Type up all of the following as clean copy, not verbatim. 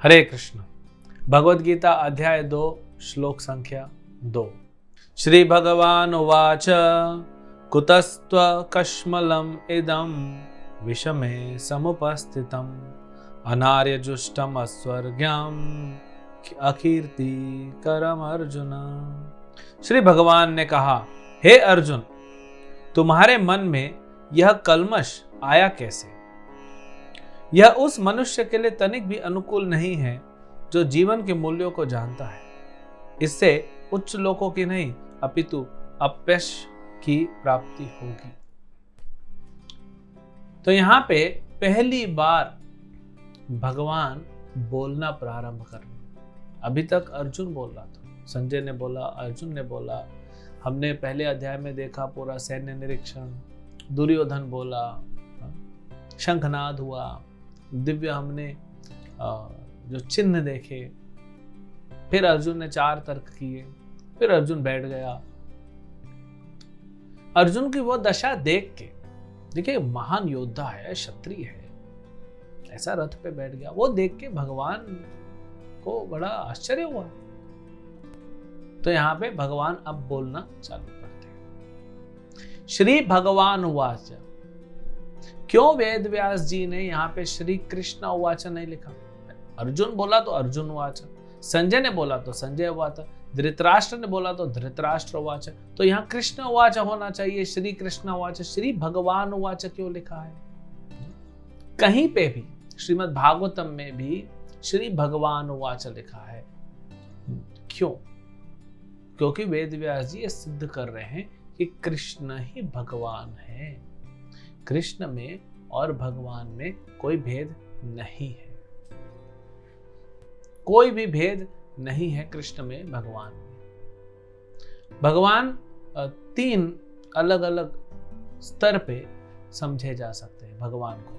हरे कृष्ण। भगवद गीता अध्याय 2 श्लोक संख्या 2। श्री भगवान उवाच कुतस्त्वकश्मलम् इदं विषमे समुपस्थितम् अनार्यजुष्टम् अस्वर्ग्यम् अकीर्तिकरम् अर्जुन। श्री भगवान ने कहा, हे अर्जुन, तुम्हारे मन में यह कल्मश आया कैसे? यह उस मनुष्य के लिए तनिक भी अनुकूल नहीं है जो जीवन के मूल्यों को जानता है। इससे उच्च लोकों की नहीं अपितु अपयश की प्राप्ति होगी। तो यहाँ पे पहली बार भगवान बोलना प्रारंभ कर रहे। अभी तक अर्जुन बोल रहा था, संजय ने बोला, अर्जुन ने बोला, हमने पहले अध्याय में देखा पूरा सैन्य निरीक्षण, दुर्योधन बोला, शंखनाद हुआ, दिव्य हमने जो चिन्ह देखे, फिर अर्जुन ने 4 तर्क किए, फिर अर्जुन बैठ गया। अर्जुन की वो दशा देख के, देखिए महान योद्धा है, क्षत्रिय है, ऐसा रथ पे बैठ गया, वो देख के भगवान को बड़ा आश्चर्य हुआ। तो यहां पे भगवान अब बोलना चालू करते हैं। श्री भगवान उवाच। क्यों वेद व्यास जी ने यहाँ पे श्री कृष्ण उवाच नहीं लिखा? अर्जुन बोला तो अर्जुन उवाच, संजय ने बोला तो संजय उवाच, धृतराष्ट्र ने बोला तो धृतराष्ट्र उवाच। तो यहाँ कृष्ण उवाच होना चाहिए, श्री कृष्ण उवाच। श्री भगवान उवाच क्यों लिखा है? कहीं पे भी श्रीमद् भागवतम में भी श्री भगवान उवाच लिखा है। क्यों? क्योंकि वेद व्यास जी ये सिद्ध कर रहे हैं कि कृष्ण ही भगवान है। कृष्ण में और भगवान में कोई भेद नहीं है, कोई भी भेद नहीं है कृष्ण में भगवान में। भगवान 3 अलग अलग स्तर पे समझे जा सकते हैं भगवान को,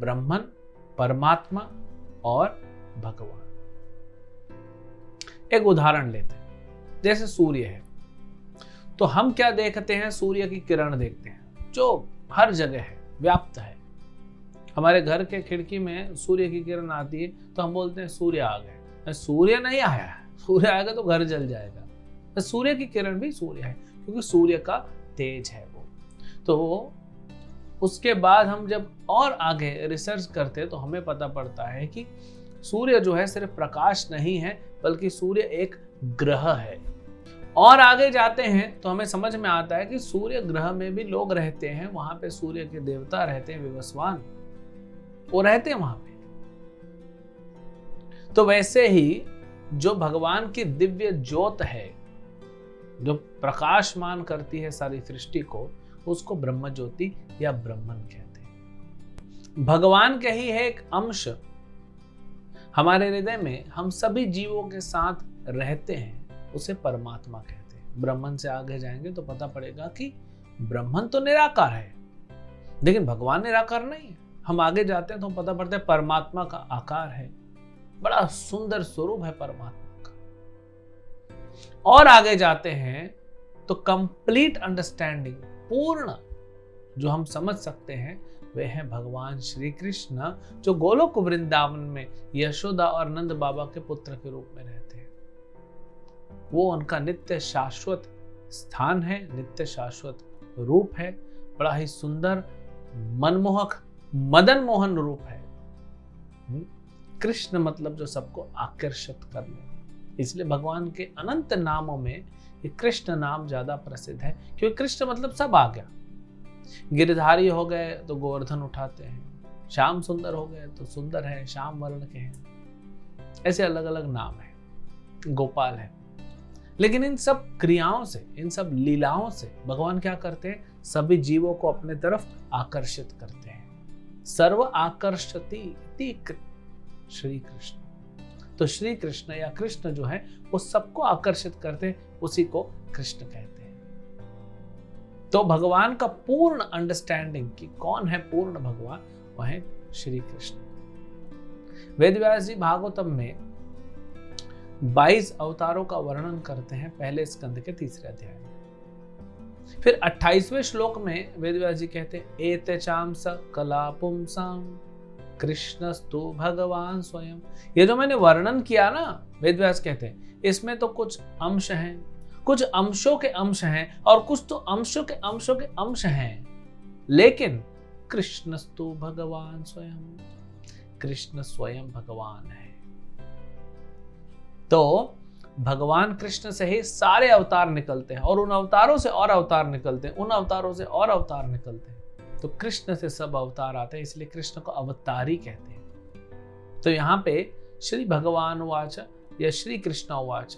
ब्रह्मन, परमात्मा और भगवान। एक उदाहरण लेते हैं, जैसे सूर्य है, तो हम क्या देखते हैं? सूर्य की किरण देखते हैं जो हर जगह है, व्याप्त है। हमारे घर के खिड़की में सूर्य की किरण आती है तो हम बोलते हैं सूर्य आ गए। सूर्य नहीं आया, सूर्य आएगा तो घर जल जाएगा। तो सूर्य की किरण भी सूर्य है, क्योंकि सूर्य का तेज है वो। तो उसके बाद हम जब और आगे रिसर्च करते हैं तो हमें पता पड़ता है कि सूर्य जो है सिर्फ प्रकाश नहीं है, बल्कि सूर्य एक ग्रह है। और आगे जाते हैं तो हमें समझ में आता है कि सूर्य ग्रह में भी लोग रहते हैं, वहां पे सूर्य के देवता रहते हैं, विवस्वान, वो रहते हैं वहां पे। तो वैसे ही जो भगवान की दिव्य ज्योत है, जो प्रकाशमान करती है सारी सृष्टि को, उसको ब्रह्म ज्योति या ब्रह्मन कहते हैं। भगवान का ही है एक अंश हमारे हृदय में, हम सभी जीवों के साथ रहते हैं, उसे परमात्मा कहते हैं। ब्रह्मन से आगे जाएंगे तो पता पड़ेगा कि ब्रह्मन तो निराकार है, लेकिन भगवान निराकार नहीं है। हम आगे जाते हैं तो पता पड़ता है परमात्मा का आकार है, बड़ा सुंदर स्वरूप है परमात्मा का। और आगे जाते हैं तो कंप्लीट अंडरस्टैंडिंग, पूर्ण जो हम समझ सकते हैं, वे हैं भगवान श्री कृष्ण, जो गोलोक वृंदावन में यशोदा और नंद बाबा के पुत्र के रूप में रहते हैं। वो उनका नित्य शाश्वत स्थान है, नित्य शाश्वत रूप है, बड़ा ही सुंदर, मनमोहक, मदन मोहन रूप है। कृष्ण मतलब जो सबको आकर्षित करने, इसलिए भगवान के अनंत नामों में ये कृष्ण नाम ज्यादा प्रसिद्ध है, क्योंकि कृष्ण मतलब सब आ गया। गिरधारी हो गए तो गोवर्धन उठाते हैं, श्याम सुंदर हो गए तो सुंदर है, श्याम वर्ण के हैं, ऐसे अलग अलग नाम है, गोपाल है। लेकिन इन सब क्रियाओं से, इन सब लीलाओं से भगवान क्या करते हैं? सभी जीवों को अपने तरफ आकर्षित करते हैं। सर्व आकर्षति श्री कृष्ण। तो श्री कृष्ण या कृष्ण जो है वो सबको आकर्षित करते हैं, उसी को कृष्ण कहते हैं। तो भगवान का पूर्ण अंडरस्टैंडिंग कि कौन है पूर्ण भगवान, वह है श्री कृष्ण। वेदव्यास जी भागवतम में 22 अवतारों का वर्णन करते हैं पहले स्कंद के 3रे अध्याय में। फिर 28वें श्लोक में वेदव्यास जी कहते हैं एते चाम स कला पुंसाम कृष्णस्तु भगवान स्वयं। ये जो मैंने वर्णन किया ना, वेदव्यास कहते हैं इसमें तो कुछ अंश हैं, कुछ अंशों के अंश हैं और कुछ तो अंशों के अंशों के अंश हैं, लेकिन कृष्णस्तु भगवान स्वयं, कृष्ण स्वयं भगवान है। तो भगवान कृष्ण से ही सारे अवतार निकलते हैं और उन अवतारों से और अवतार निकलते हैं, उन अवतारों से और अवतार निकलते हैं। तो कृष्ण से सब अवतार आते हैं, इसलिए कृष्ण को अवतारी कहते हैं। तो यहाँ पे श्री भगवान उवाच या श्री कृष्ण उवाच,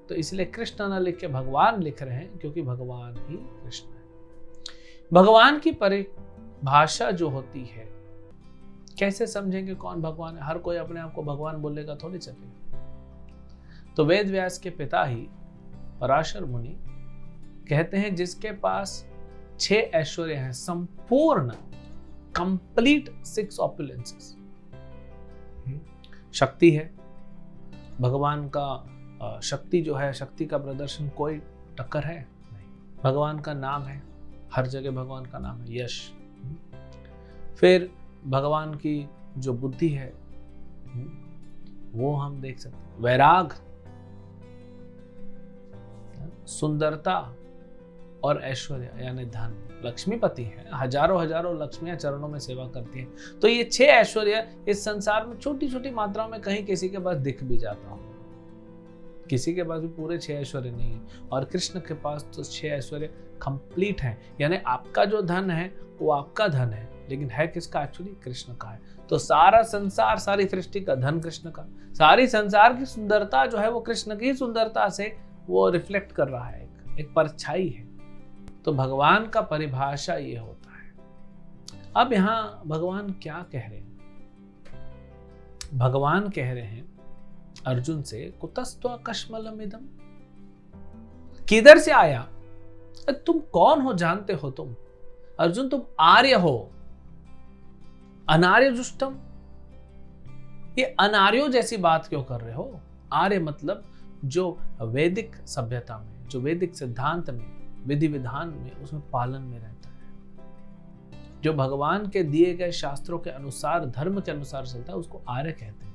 तो इसलिए कृष्ण न लिख के भगवान लिख रहे हैं, क्योंकि भगवान ही कृष्ण है। भगवान की परिभाषा जो होती है, कैसे समझेंगे कौन भगवान है? हर कोई अपने आप को भगवान बोलेगा थोड़ी चलेगा। तो वेद व्यास के पिता ही पराशर मुनि कहते हैं जिसके पास 6 ऐश्वर्य हैं, संपूर्ण कंप्लीट 6 ऑपुलेंसेस, शक्ति है भगवान का, शक्ति जो है, शक्ति का प्रदर्शन कोई टक्कर है नहीं। भगवान का नाम है, हर जगह भगवान का नाम है, यश। फिर भगवान की जो बुद्धि है वो हम देख सकते हैं, वैराग, सुंदरता और ऐश्वर्य यानी धन, लक्ष्मीपति है, हजारों हजारों लक्ष्मियां चरणों में सेवा करती हैं। तो ये 6 ऐश्वर्य इस संसार में छोटी छोटी मात्राओं में कहीं किसी के पास दिख भी जाता हो, किसी के पास भी पूरे 6 ऐश्वर्य नहीं है, और कृष्ण के पास तो 6 ऐश्वर्य कंप्लीट है। यानी आपका जो धन है वो आपका धन है, लेकिन है किसका? एक्चुअली कृष्ण का है। तो सारा संसार, सारी सृष्टि का धन कृष्ण का, सारी संसार की सुंदरता जो है वो कृष्ण की सुंदरता से वो रिफ्लेक्ट कर रहा है, एक परछाई है। तो भगवान का परिभाषा ये होता है। अब यहां भगवान क्या कह रहे हैं? भगवान कह रहे हैं अर्जुन से, कुतस्त्वा कश्मलमिदं, किधर से आया? तुम कौन हो? जानते हो तुम? अर्जुन तुम आर्य हो, अनार्य जुष्टम। ये अनार्यों जैसी बात क्यों कर रहे हो? आर्य मतलब जो वैदिक सभ्यता में, जो वैदिक सिद्धांत में, विधि विधान में, उसमें पालन में रहता है, जो भगवान के दिए गए शास्त्रों के अनुसार, धर्म के अनुसार चलता है, उसको आर्य कहते हैं।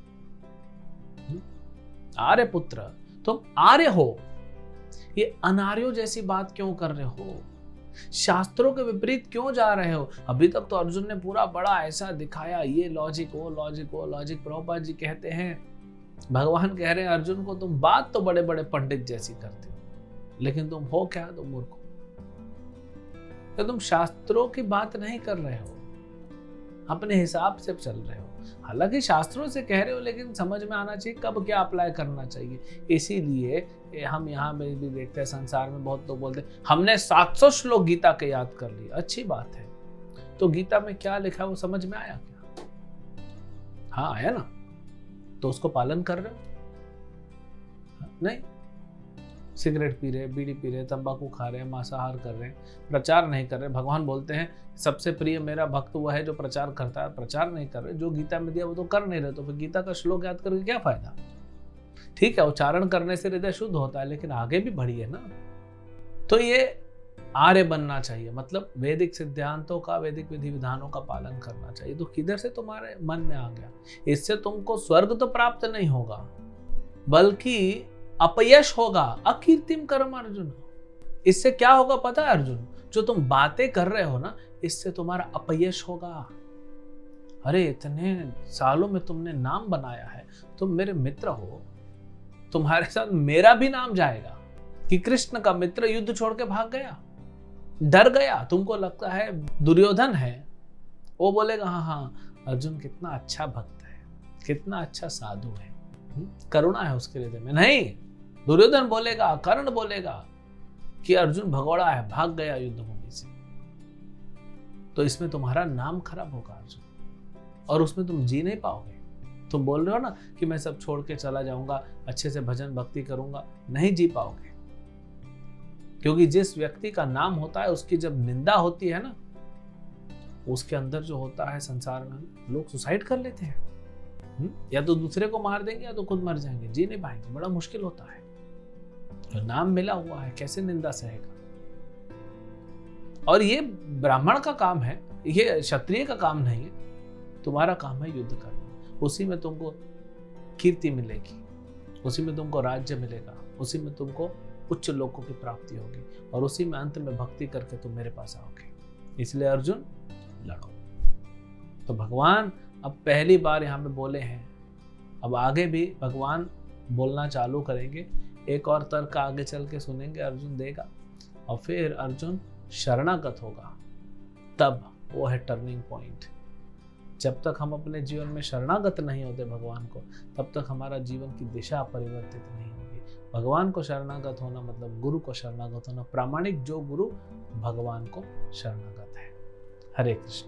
आर्य पुत्र, तुम आर्य हो, ये अनार्यों जैसी बात क्यों कर रहे हो? शास्त्रों के विपरीत क्यों जा रहे हो? अभी तक तो अर्जुन ने पूरा बड़ा ऐसा दिखाया, ये लॉजिक, वो लॉजिक, वो लॉजिक। प्रभुपाद जी कहते हैं, भगवान कह रहे हैं अर्जुन को, तुम बात तो बड़े बड़े पंडित जैसी करते हो, लेकिन तुम हो क्या? तुम मूर्ख हो। तो तुम शास्त्रों की बात नहीं कर रहे हो, अपने हिसाब से चल रहे हो। हालांकि शास्त्रों से कह रहे हो, लेकिन समझ में आना चाहिए कब क्या अप्लाई करना चाहिए। इसीलिए हम यहाँ में भी देखते हैं, संसार में बहुत लोग बोलते हैं हमने 700 श्लोक गीता के याद कर लिए। अच्छी बात है, तो गीता में क्या लिखा वो समझ में आया क्या? हाँ आया ना, तो उसको पालन कर रहे हो? नहीं, सिगरेट पी रहे, बीड़ी पी रहे, तंबाकू खा रहे, मांसाहार कर रहे, प्रचार नहीं कर रहे। भगवान बोलते हैं सबसे प्रिय मेरा भक्त वो है जो प्रचार करता है, प्रचार नहीं कर रहे, जो गीता में दिया वो तो कर नहीं रहे, तो फिर गीता का श्लोक याद करके क्या फायदा? ठीक है, उच्चारण करने से हृदय शुद्ध होता है, लेकिन आगे भी बढ़िए ना। तो ये आर्य बनना चाहिए, मतलब वैदिक सिद्धांतों का, वैदिक विधि विधानों का पालन करना चाहिए। तो किधर से तुम्हारे मन में आ गया? इससे तुमको स्वर्ग तो प्राप्त नहीं होगा, बल्कि अपयश होगा। अकीर्तिम कर्म अर्जुन, इससे क्या होगा पता है अर्जुन? जो तुम बातें कर रहे हो ना, इससे तुम्हारा अपयश होगा। अरे इतने सालों में तुमने नाम बनाया है, तुम मेरे मित्र हो, तुम्हारे साथ मेरा भी नाम जाएगा कि कृष्ण का मित्र युद्ध छोड़ के भाग गया, डर गया। तुमको लगता है दुर्योधन है, वो बोलेगा हाँ हाँ अर्जुन कितना अच्छा भक्त है, कितना अच्छा साधु है, करुणा है उसके हृदय में। नहीं, दुर्योधन बोलेगा, कर्ण बोलेगा कि अर्जुन भगोड़ा है, भाग गया युद्ध भूमि से। तो इसमें तुम्हारा नाम खराब होगा अर्जुन, और उसमें तुम जी नहीं पाओगे। तुम बोल रहे हो ना कि मैं सब छोड़ के चला जाऊंगा, अच्छे से भजन भक्ति करूंगा, नहीं जी पाओगे। क्योंकि जिस व्यक्ति का नाम होता है उसकी जब निंदा होती है ना, उसके अंदर जो होता है संसार में, लोग सुसाइड कर लेते हैं, या तो दूसरे को मार देंगे या तो खुद मर जाएंगे, जी नहीं पाएंगे। बड़ा मुश्किल होता है। जो नाम मिला हुआ है कैसे निंदा सहेगा? और ये ब्राह्मण का काम है, ये क्षत्रिय का काम नहीं है। तुम्हारा काम है युद्ध करना। उसी में तुमको कीर्ति मिलेगी, उसी में तुमको राज्य मिलेगा, उसी में तुमको उच्च लोकों की प्राप्ति होगी, और उसी में अंत में भक्ति करके तुम मेरे पास आओगे। इसलिए अर्जुन लड़ो। तो भगवान अब पहली बार यहाँ पे बोले हैं, अब आगे भी भगवान बोलना चालू करेंगे। एक और तर्क आगे चल के सुनेंगे, अर्जुन देगा, और फिर अर्जुन शरणागत होगा। तब वो है टर्निंग पॉइंट। जब तक हम अपने जीवन में शरणागत नहीं होते भगवान को, तब तक हमारा जीवन की दिशा परिवर्तित नहीं होगी। भगवान को शरणागत होना मतलब गुरु को शरणागत होना, प्रामाणिक जो गुरु भगवान को शरणागत है। हरे कृष्ण।